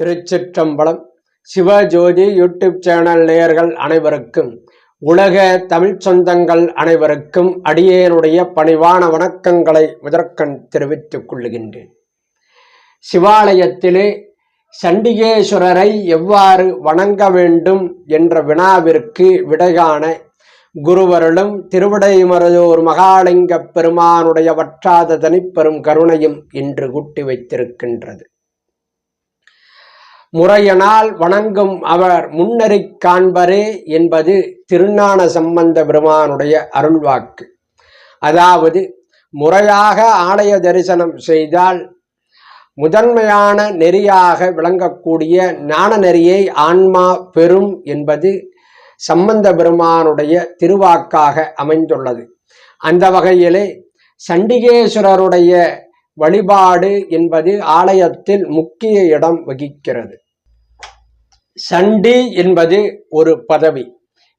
திருச்சிற்றம்பலம். Sivajothi YouTube channel நேயர்கள் அனைவருக்கும், உலக தமிழ் சொந்தங்கள் அனைவருக்கும் அடியேனுடைய பணிவான வணக்கங்களை முதற்கண் தெரிவித்துக் கொள்ளுகின்றேன். சிவாலயத்திலே சண்டிகேஸ்வரரை எவ்வாறு வணங்க வேண்டும் என்ற வினாவிற்கு விடைகாண குருவருளும் திருவிடைமருதூர் மகாலிங்க பெருமானுடைய வற்றாத தனிப்பெரும் கருணையும் இன்று கூட்டி வைத்திருக்கின்றது. முறையினால் வணங்கும் அவர் முன்னறிக் காண்பரே என்பது திருஞான சம்பந்த பெருமானுடைய அருள்வாக்கு. அதாவது, முறையாக ஆலய தரிசனம் செய்தால் முதன்மையான நெறியாக விளங்கக்கூடிய ஞான நெறியை ஆன்மா பெறும் என்பது சம்பந்த பெருமானுடைய திருவாக்காக அமைந்துள்ளது. அந்த வகையிலே சண்டிகேஸ்வரருடைய வழிபாடு என்பது ஆலயத்தில் முக்கிய இடம் வகிக்கிறது. சண்டி என்பது ஒரு பதவி.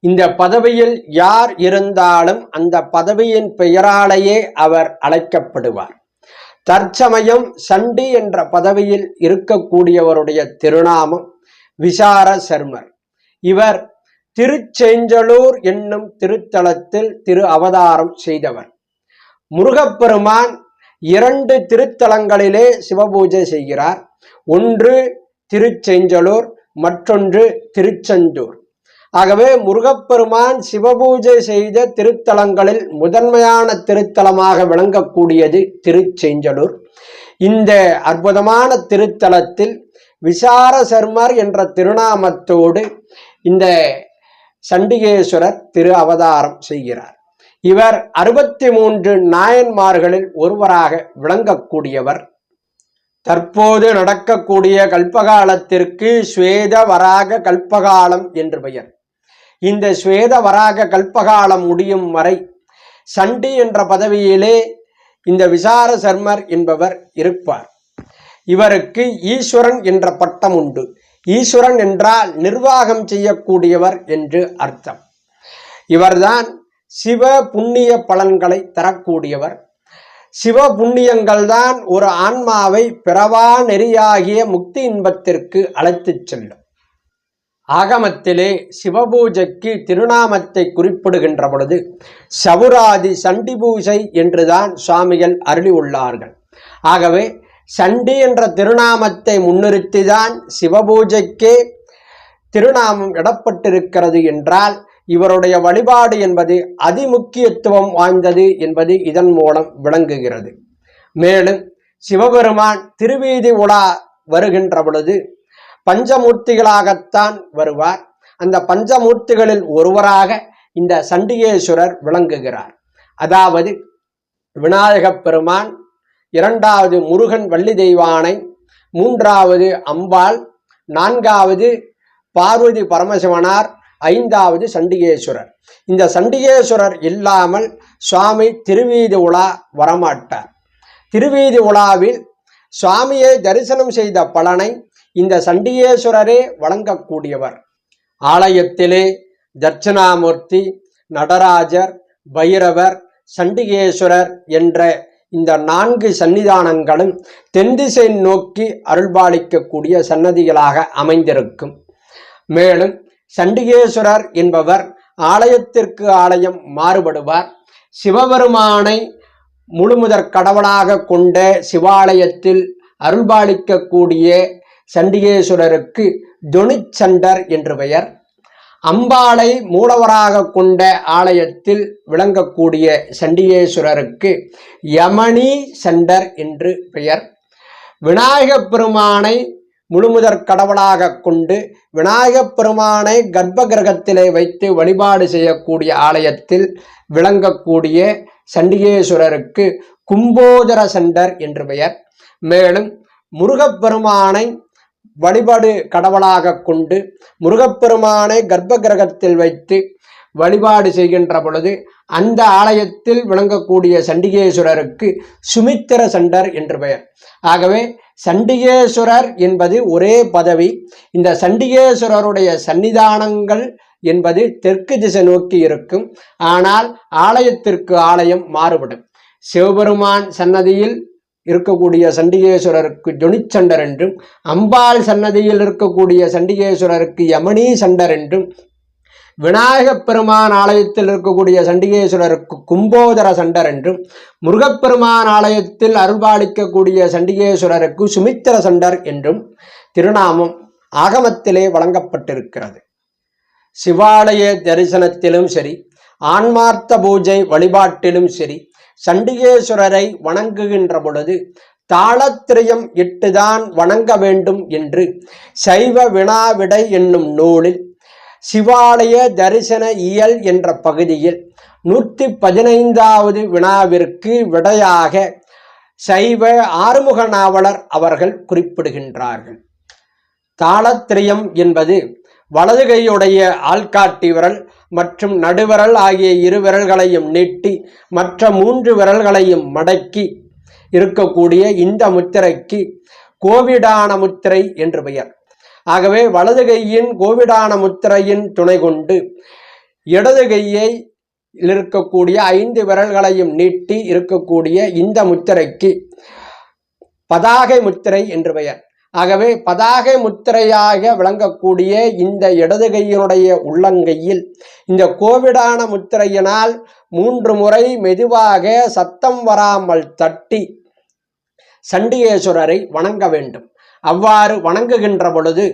இந்த பதவியில் யார் இருந்தாலும் அந்த பதவியின் பெயராலேயே அவர் அழைக்கப்படுவார். தற்சமயம் சண்டி என்ற பதவியில் இருக்கக்கூடியவருடைய திருநாமம் விசார சர்மர். இவர் திருச்செஞ்சலூர் என்னும் திருத்தலத்தில் திரு அவதாரம் செய்தவர். முருகப்பெருமான் 2 திருத்தலங்களிலே சிவபூஜை செய்கிறார். ஒன்று திருச்செஞ்சலூர், மற்றொன்று திருச்செந்தூர். ஆகவே முருகப்பெருமான் சிவபூஜை செய்த திருத்தலங்களில் முதன்மையான திருத்தலமாக விளங்கக்கூடியது திருச்செஞ்சலூர். இந்த அற்புதமான திருத்தலத்தில் விசார சர்மர் என்ற திருநாமத்தோடு இந்த சண்டிகேஸ்வரர் திரு அவதாரம் செய்கிறார். இவர் 63 நாயன்மார்களில் ஒருவராக விளங்கக்கூடியவர். தற்போது நடக்கக்கூடிய கல்பகாலத்திற்கு ஸ்வேத வராக கல்பகாலம் என்று பெயர். இந்த ஸ்வேத வராக கல்பகாலம் முடியும் வரை சண்டி என்ற பதவியிலே இந்த விசார சர்மர் என்பவர் இருப்பார். இவருக்கு ஈஸ்வரன் என்ற பட்டம் உண்டு. ஈஸ்வரன் என்றால் நிர்வாகம் செய்யக்கூடியவர் என்று அர்த்தம். இவர்தான் சிவ புண்ணிய பலன்களை தரக்கூடியவர். சிவ புண்ணியங்கள் தான் ஒரு ஆன்மாவை பிறவா நெறியாகிய முக்தி இன்பத்திற்கு அழைத்துச் செல்லும். ஆகமத்திலே சிவபூஜைக்கு திருநாமத்தை குறிப்பிடுகின்ற பொழுது சவுராதி சண்டி பூஜை என்றுதான் சுவாமிகள் அருளி உள்ளார்கள். ஆகவே சண்டி என்ற திருநாமத்தை முன்னிறுத்திதான் சிவபூஜைக்கே திருநாமம் இடப்பட்டிருக்கிறது என்றால் இவருடைய வழிபாடு என்பது அதிமுக்கியத்துவம் வாய்ந்தது என்பது இதன் மூலம் விளங்குகிறது. மேலும் சிவபெருமான் திருவீதி உலா வருகின்ற பொழுது பஞ்சமூர்த்திகளாகத்தான் வருவார். அந்த பஞ்சமூர்த்திகளில் ஒருவராக இந்த சண்டிகேஸ்வரர் விளங்குகிறார். அதாவது விநாயகப் பெருமான், 2வது முருகன் வள்ளி தெய்வானை, 3வது அம்பாள், 4வது பார்வதி பரமசிவனார், 5வது சண்டிகேஸ்வரர். இந்த சண்டிகேஸ்வரர் இல்லாமல் சுவாமி திருவீதி உலா வரமாட்டார். திருவீதி உலாவில் சுவாமியை தரிசனம் செய்த பலனை இந்த சண்டிகேஸ்வரரே வழங்கக்கூடியவர். ஆலயத்திலே தட்சிணாமூர்த்தி, நடராஜர், பைரவர், சண்டிகேஸ்வரர் என்ற இந்த 4 சன்னிதானங்களும் தென்திசை நோக்கி அருள்பாலிக்கக்கூடிய சன்னதிகளாக அமைந்திருக்கும். மேலும் சண்டிகேஸ்வரர் என்பவர் ஆலயத்திற்கு ஆலயம் மாறுபடுவார். சிவபெருமானை முழுமுதற் கடவுளாக கொண்ட சிவாலயத்தில் அருள்பாலிக்கக்கூடிய சண்டிகேஸ்வரருக்கு தொனிச்சண்டர் என்று பெயர். அம்பாளை மூலவராக கொண்ட ஆலயத்தில் விளங்கக்கூடிய சண்டிகேஸ்வரருக்கு யமனி சண்டர் என்று பெயர். விநாயகப் பெருமானை முழுமுதற் கடவுளாக கொண்டு விநாயகப் பெருமானை கர்ப்ப கிரகத்திலே வைத்து வழிபாடு செய்யக்கூடிய ஆலயத்தில் விளங்கக்கூடிய சண்டிகேஸ்வரருக்கு கும்போதர சண்டர் என்று பெயர். மேலும் முருகப்பெருமானை வழிபாடு கடவுளாக கொண்டு முருகப்பெருமானை கர்ப்ப கிரகத்தில் வைத்து வழிபாடு செய்கின்ற பொழுது அந்த ஆலயத்தில் விளங்கக்கூடிய சண்டிகேஸ்வரருக்கு சுமித்திர சண்டர் என்று பெயர். ஆகவே சண்டிகேஸ்வரர் என்பது ஒரே பதவி. இந்த சண்டிகேஸ்வரருடைய சன்னிதானங்கள் என்பது தெற்கு திசை நோக்கி இருக்கும். ஆனால் ஆலயத்திற்கு ஆலயம் மாறுபடும். சிவபெருமான் சன்னதியில் இருக்கக்கூடிய சண்டிகேஸ்வரருக்கு ஜொனிச்சண்டர் என்றும், அம்பாள் சன்னதியில் இருக்கக்கூடிய சண்டிகேஸ்வரருக்கு யமனி சண்டர் என்றும், விநாயகப் பெருமான் ஆலயத்தில் இருக்கக்கூடிய சண்டிகேஸ்வரருக்கு கும்போதர சண்டர் என்றும், முருகப்பெருமான் ஆலயத்தில் அருள்பாலிக்கக்கூடிய சண்டிகேஸ்வரருக்கு சுமித்திர சண்டர் என்றும் திருநாமம் ஆகமத்திலே வழங்கப்பட்டிருக்கிறது. சிவாலய தரிசனத்திலும் சரி, ஆன்மார்த்த பூஜை வழிபாட்டிலும் சரி, சண்டிகேஸ்வரரை வணங்குகின்ற பொழுது தாளத்திரயம் இட்டுதான் வணங்க வேண்டும் என்று சைவ வினாவிடை என்னும் நூலில் சிவாலய தரிசன இயல் என்ற பகுதியில் 115வது வினாவிற்கு விடையாக சைவ ஆறுமுக நாவலர் அவர்கள் குறிப்பிடுகின்றார்கள். தாளத்திரயம் என்பது வலது கையுடைய ஆள்காட்டி விரல் மற்றும் நடுவிரல் ஆகிய இரு விரல்களையும் நீட்டி மற்ற 3 விரல்களையும் மடக்கி இருக்கக்கூடிய இந்த முத்திரைக்கு கோவிடான முத்திரை என்று பெயர். ஆகவே வலது கையின் கோவிடான முத்திரையின் துணை கொண்டு இடது கையை இருக்கக்கூடிய 5 விரல்களையும் நீட்டி இருக்கக்கூடிய இந்த முத்திரைக்கு பதாகை முத்திரை என்று பெயர். ஆகவே பதாகை முத்திரையாக விளங்கக்கூடிய இந்த இடது கையினுடைய உள்ளங்கையில் இந்த கோவிடான முத்திரையினால் 3 முறை மெதுவாக சத்தம் வராமல் தட்டி சண்டிகேஸ்வரரை வணங்க வேண்டும். அவ்வாறு வணங்குகின்ற பொழுது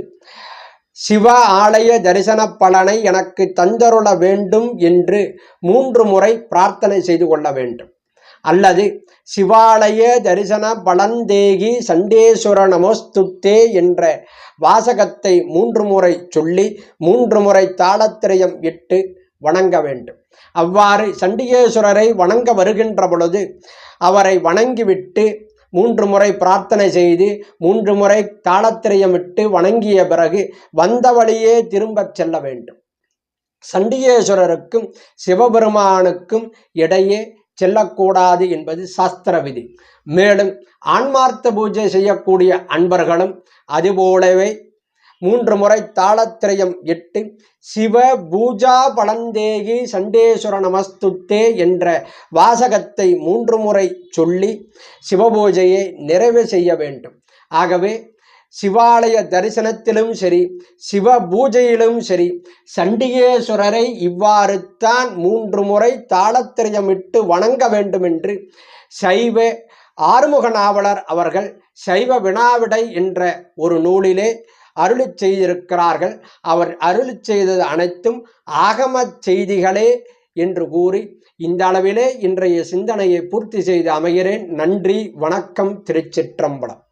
சிவ ஆலய தரிசன பலனை எனக்கு தந்தருள வேண்டும் என்று 3 முறை பிரார்த்தனை செய்து கொள்ள வேண்டும். அல்லது சிவாலய தரிசன பலந்தேகி சண்டேஸ்வர நமோஸ்துத்தே என்ற வாசகத்தை 3 முறை சொல்லி 3 முறை தாளத்திரயம் இட்டு வணங்க வேண்டும். அவ்வாறு சண்டிகேஸ்வரரை வணங்க வருகின்ற பொழுது அவரை வணங்கிவிட்டு 3 முறை பிரார்த்தனை செய்து 3 முறை தாளத்திரயமிட்டு வணங்கிய பிறகு வந்த வழியே திரும்பச் செல்ல வேண்டும். சண்டிகேஸ்வரருக்கும் சிவபெருமானுக்கும் இடையே செல்லக்கூடாது என்பது சாஸ்திர விதி. மேலும் ஆன்மார்த்த பூஜை செய்யக்கூடிய அன்பர்களும் அதுபோலவே 3 முறை தாளத்திரயம் இட்டு சிவ பூஜா பலந்தேகி சண்டேஸ்வர நமஸ்துத்தே என்ற வாசகத்தை 3 முறை சொல்லி சிவபூஜையை நிறைவு செய்ய வேண்டும். ஆகவே சிவாலய தரிசனத்திலும் சரி, சிவ பூஜையிலும் சரி, சண்டிகேஸ்வரரை இவ்வாறு தான் 3 முறை தாளத்திரயமிட்டு வணங்க வேண்டும் என்று சைவ ஆறுமுக நாவலர் அவர்கள் சைவ வினாவிடை என்ற ஒரு நூலிலே அருளி செய்திருக்கிறார்கள். அவர் அருளி செய்தது அனைத்தும் ஆகம செய்திகளே என்று கூறி இந்த அளவிலே இன்றைய சிந்தனையை பூர்த்தி செய்து அமைகிறேன். நன்றி, வணக்கம், திருச்சிற்றம்பலம்.